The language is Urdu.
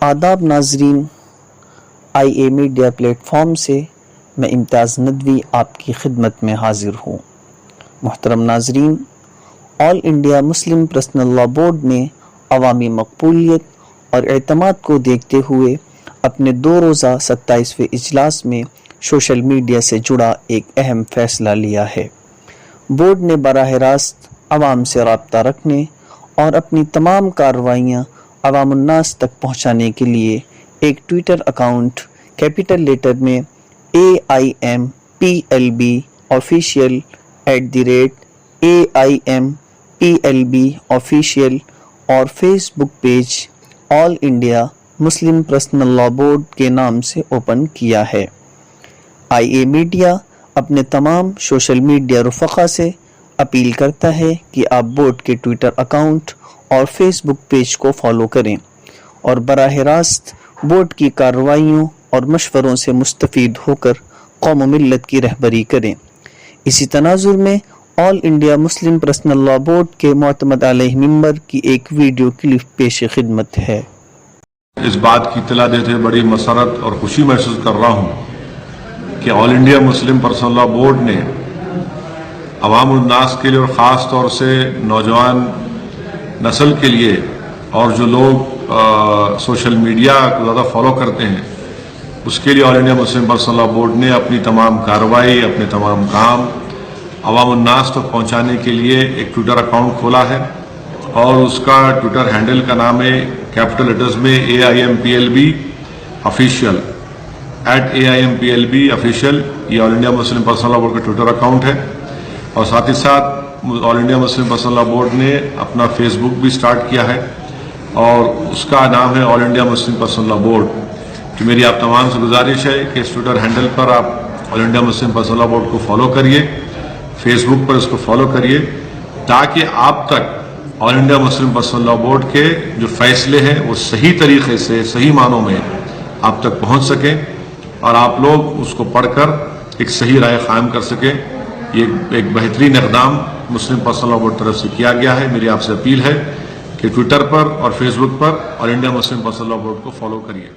آداب ناظرین، آئی اے میڈیا پلیٹ فارم سے میں امتیاز ندوی آپ کی خدمت میں حاضر ہوں۔ محترم ناظرین، All India Muslim Personal Law Board نے عوامی مقبولیت اور اعتماد کو دیکھتے ہوئے اپنے 2 روزہ 27ویں اجلاس میں سوشل میڈیا سے جڑا ایک اہم فیصلہ لیا ہے۔ بورڈ نے براہ راست عوام سے رابطہ رکھنے اور اپنی تمام کارروائیاں عوام الناس تک پہنچانے کے لیے ایک ٹویٹر اکاؤنٹ کیپٹل لیٹر میں AIMPLB official @AIMPLB official اور Facebook page All India Muslim Personal Law Board کے نام سے اوپن کیا ہے۔ آئی اے میڈیا اپنے تمام سوشل میڈیا رفقا سے اپیل کرتا ہے کہ آپ بورڈ کے ٹویٹر اکاؤنٹ اور فیس بک پیج کو فالو کریں اور براہ راست بورڈ کی کارروائیوں اور مشوروں سے مستفید ہو کر قوم و ملت کی رہبری کریں۔ اسی تناظر میں All India Muslim Personal Law Board کے معتمد علیہ ممبر کی ایک ویڈیو کلپ پیش خدمت ہے۔ اس بات کی اطلاع دیتے ہوئے بڑی مسرت اور خوشی محسوس کر رہا ہوں کہ All India Muslim Personal Law Board نے عوام الناس کے لیے اور خاص طور سے نوجوان نسل کے لیے اور جو لوگ سوشل میڈیا کو زیادہ فالو کرتے ہیں اس کے لیے All India Muslim Personal Law Board نے اپنی تمام کارروائی، اپنے تمام کام عوام الناس تک پہنچانے کے لیے ایک ٹویٹر اکاؤنٹ کھولا ہے اور اس کا ٹویٹر ہینڈل کا نام ہے کیپٹل لیٹرز میں AIMPLB official @AIMPLB official۔ یہ All India Muslim Personal Law Board کا ٹویٹر اکاؤنٹ ہے اور ساتھ ہی ساتھ All India Muslim Personal Law Board نے اپنا فیس بک بھی سٹارٹ کیا ہے اور اس کا نام ہے All India Muslim Personal Law Board. کہ میری آپ تمام سے گزارش ہے کہ اس ٹویٹر ہینڈل پر آپ All India Muslim Personal Law Board کو فالو کریے، فیس بک پر اس کو فالو کریے تاکہ آپ تک All India Muslim Personal Law Board کے جو فیصلے ہیں وہ صحیح طریقے سے، صحیح معنوں میں آپ تک پہنچ سکیں اور آپ لوگ اس کو پڑھ کر ایک صحیح رائے قائم کر سکیں۔ یہ ایک بہترین اقدام مسلم پرسنل لاء بورڈ طرف سے کیا گیا ہے۔ میری آپ سے اپیل ہے کہ ٹویٹر پر اور فیس بک پر All India Muslim Personal Law Board کو فالو کریے۔